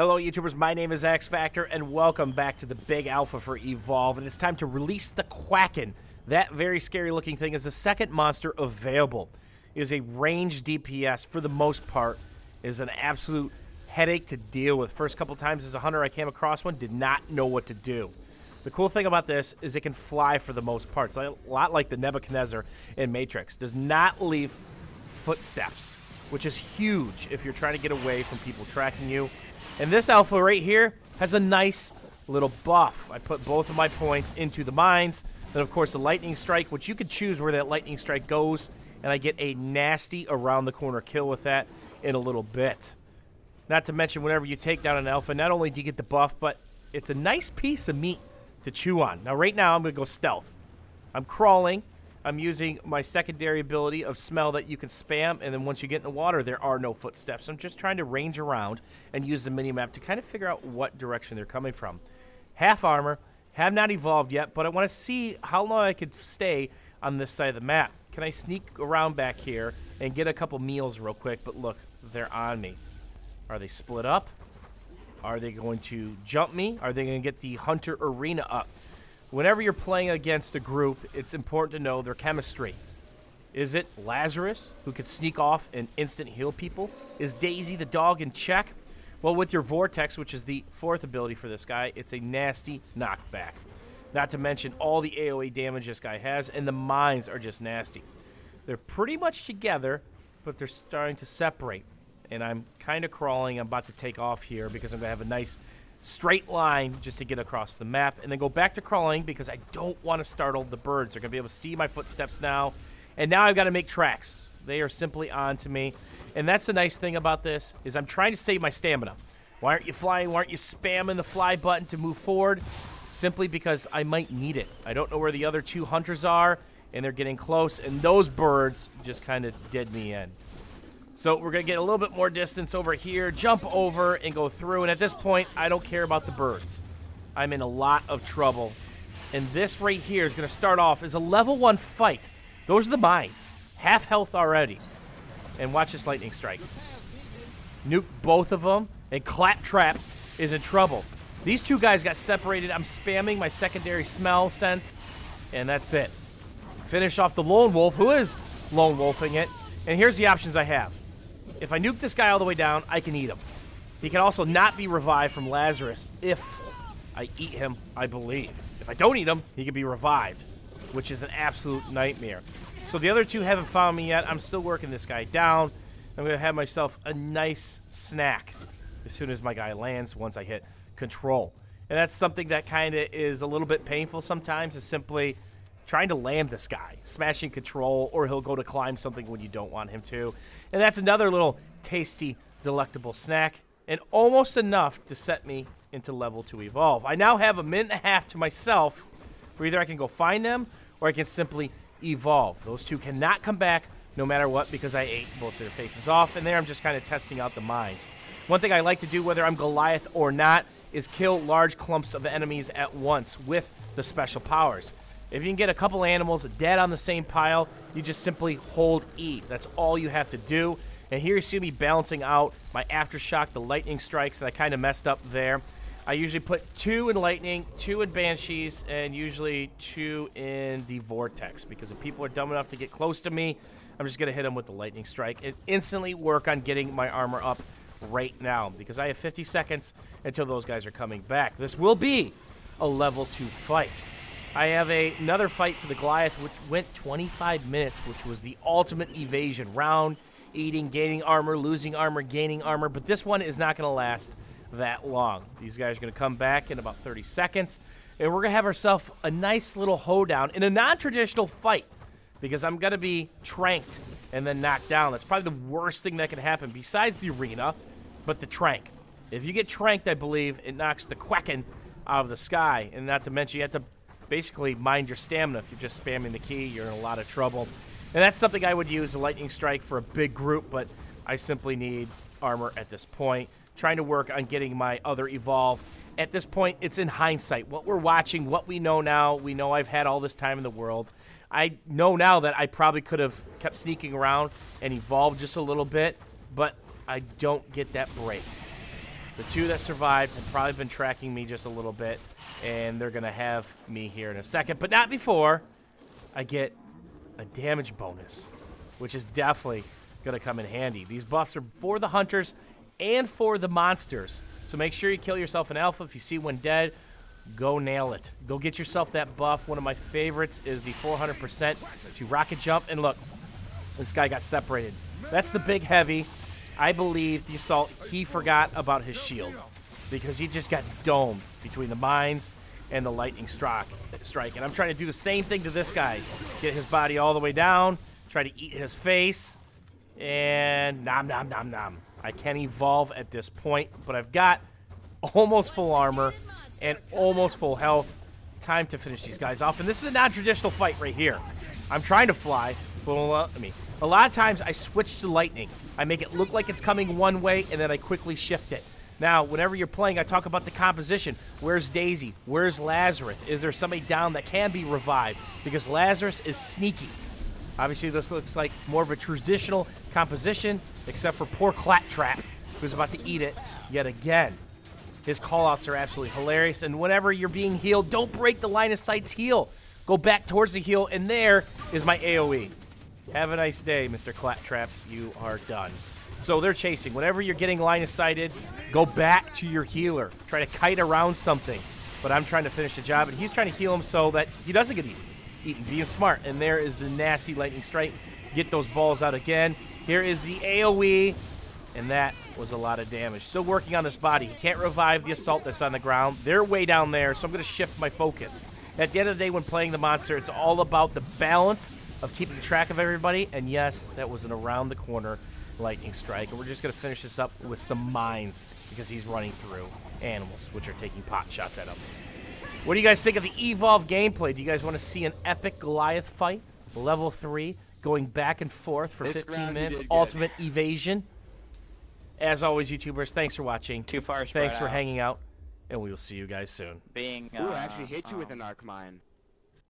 Hello YouTubers, my name is X Factor and welcome back to the Big Alpha for Evolve, and it's time to release the Kraken. That very scary looking thing is the second monster available. It is a ranged DPS for the most part. It is an absolute headache to deal with. First couple times as a hunter I came across one, did not know what to do. The cool thing about this is it can fly for the most part. It's a lot like the Nebuchadnezzar in Matrix. Does not leave footsteps, which is huge if you're trying to get away from people tracking you. And this alpha right here has a nice little buff. I put both of my points into the mines. Then, of course, the lightning strike, which you could choose where that lightning strike goes. And I get a nasty around-the-corner kill with that in a little bit. Not to mention, whenever you take down an alpha, not only do you get the buff, but it's a nice piece of meat to chew on. Now, right now, I'm going to go stealth. I'm crawling. I'm using my secondary ability of smell that you can spam, and then once you get in the water, there are no footsteps. I'm just trying to range around and use the mini-map to kind of figure out what direction they're coming from. Half armor, have not evolved yet, but I want to see how long I could stay on this side of the map. Can I sneak around back here and get a couple meals real quick? But look, they're on me. Are they split up? Are they going to jump me? Are they going to get the Hunter Arena up? Whenever you're playing against a group, it's important to know their chemistry. Is it Lazarus, who could sneak off and instant heal people? Is Daisy the dog in check? Well, with your Vortex, which is the fourth ability for this guy, it's a nasty knockback. Not to mention all the AoE damage this guy has, and the mines are just nasty. They're pretty much together, but they're starting to separate. And I'm kind of crawling. I'm about to take off here because I'm going to have a nice straight line just to get across the map, and then go back to crawling because I don't want to startle the birds. They're going to be able to see my footsteps now, and now I've got to make tracks. They are simply on to me, and that's the nice thing about this is I'm trying to save my stamina. Why aren't you flying? Why aren't you spamming the fly button to move forward? Simply because I might need it. I don't know where the other two hunters are, and they're getting close, and those birds just kind of did me in. So we're going to get a little bit more distance over here, jump over, and go through. And at this point, I don't care about the birds. I'm in a lot of trouble. And this right here is going to start off as a level 1 fight. Those are the mines. Half health already. And watch this lightning strike. Nuke both of them, and Claptrap is in trouble. These two guys got separated. I'm spamming my secondary smell sense, and that's it. Finish off the lone wolf, who is lone wolfing it. And here's the options I have. If I nuke this guy all the way down, I can eat him. He can also not be revived from Lazarus if I eat him, I believe. If I don't eat him, he can be revived, which is an absolute nightmare. So the other two haven't found me yet. I'm still working this guy down. I'm going to have myself a nice snack as soon as my guy lands once I hit control. And that's something that kind of is a little bit painful sometimes, is simply trying to land this guy, smashing control, or he'll go to climb something when you don't want him to. And that's another little tasty, delectable snack, and almost enough to set me into level 2 evolve. I now have a minute and a half to myself, where either I can go find them, or I can simply evolve. Those two cannot come back no matter what, because I ate both their faces off, and there I'm just kind of testing out the mines. One thing I like to do, whether I'm Goliath or not, is kill large clumps of enemies at once with the special powers. If you can get a couple animals dead on the same pile, you just simply hold E. That's all you have to do. And here you see me balancing out my Aftershock, the lightning strikes that I kind of messed up there. I usually put 2 in lightning, 2 in banshees, and usually 2 in the vortex. Because if people are dumb enough to get close to me, I'm just going to hit them with the lightning strike and instantly work on getting my armor up right now. Because I have 50 seconds until those guys are coming back. This will be a level 2 fight. I have another fight for the Goliath, which went 25 minutes, which was the ultimate evasion round. Eating, gaining armor, losing armor, gaining armor. But this one is not going to last that long. These guys are going to come back in about 30 seconds. And we're going to have ourselves a nice little hoedown in a non-traditional fight. Because I'm going to be tranked and then knocked down. That's probably the worst thing that can happen besides the arena, but the trank. If you get tranked, I believe, it knocks the Kraken out of the sky. And not to mention, you have to basically mind your stamina. If you're just spamming the key, you're in a lot of trouble. And that's something I would use, a lightning strike, for a big group, but I simply need armor at this point. Trying to work on getting my other evolve. At this point, it's in hindsight. What we're watching, what we know now, we know I've had all this time in the world. I know now that I probably could have kept sneaking around and evolved just a little bit, but I don't get that break. The two that survived have probably been tracking me just a little bit, and they're going to have me here in a second, but not before I get a damage bonus, which is definitely going to come in handy. These buffs are for the hunters and for the monsters, so make sure you kill yourself an alpha. If you see one dead, go nail it. Go get yourself that buff. One of my favorites is the 400% to rocket jump, and look, this guy got separated. That's the big heavy. I believe the assault, he forgot about his shield because he just got domed between the mines and the lightning strike. And I'm trying to do the same thing to this guy. Get his body all the way down, try to eat his face, and nom nom nom nom. I can evolve at this point, but I've got almost full armor and almost full health. Time to finish these guys off. And this is a non-traditional fight right here. I'm trying to fly, but a lot of times I switch to lightning. I make it look like it's coming one way, and then I quickly shift it. Now, whenever you're playing, I talk about the composition. Where's Daisy? Where's Lazarus? Is there somebody down that can be revived? Because Lazarus is sneaky. Obviously, this looks like more of a traditional composition, except for poor Claptrap, who's about to eat it yet again. His callouts are absolutely hilarious, and whenever you're being healed, don't break the line of sight's heal. Go back towards the heal, and there is my AoE. Have a nice day, Mr. Claptrap. You are done. So they're chasing. Whenever you're getting line of sighted, go back to your healer. Try to kite around something. But I'm trying to finish the job, and he's trying to heal him so that he doesn't get eaten. Being smart. And there is the nasty lightning strike. Get those balls out again. Here is the AoE, and that was a lot of damage. Still working on this body. He can't revive the assault that's on the ground. They're way down there, so I'm going to shift my focus. At the end of the day, when playing the monster, it's all about the balance of keeping track of everybody. And yes, that was an around-the-corner lightning strike. And we're just going to finish this up with some mines because he's running through animals, which are taking pot shots at him. What do you guys think of the Evolve gameplay? Do you guys want to see an epic Goliath fight? Level 3, going back and forth for 15 minutes. Ultimate evasion. As always, YouTubers, thanks for watching. Too far. Thanks for hanging out. And we will see you guys soon. Being, Ooh, I actually hit you with an arc mine.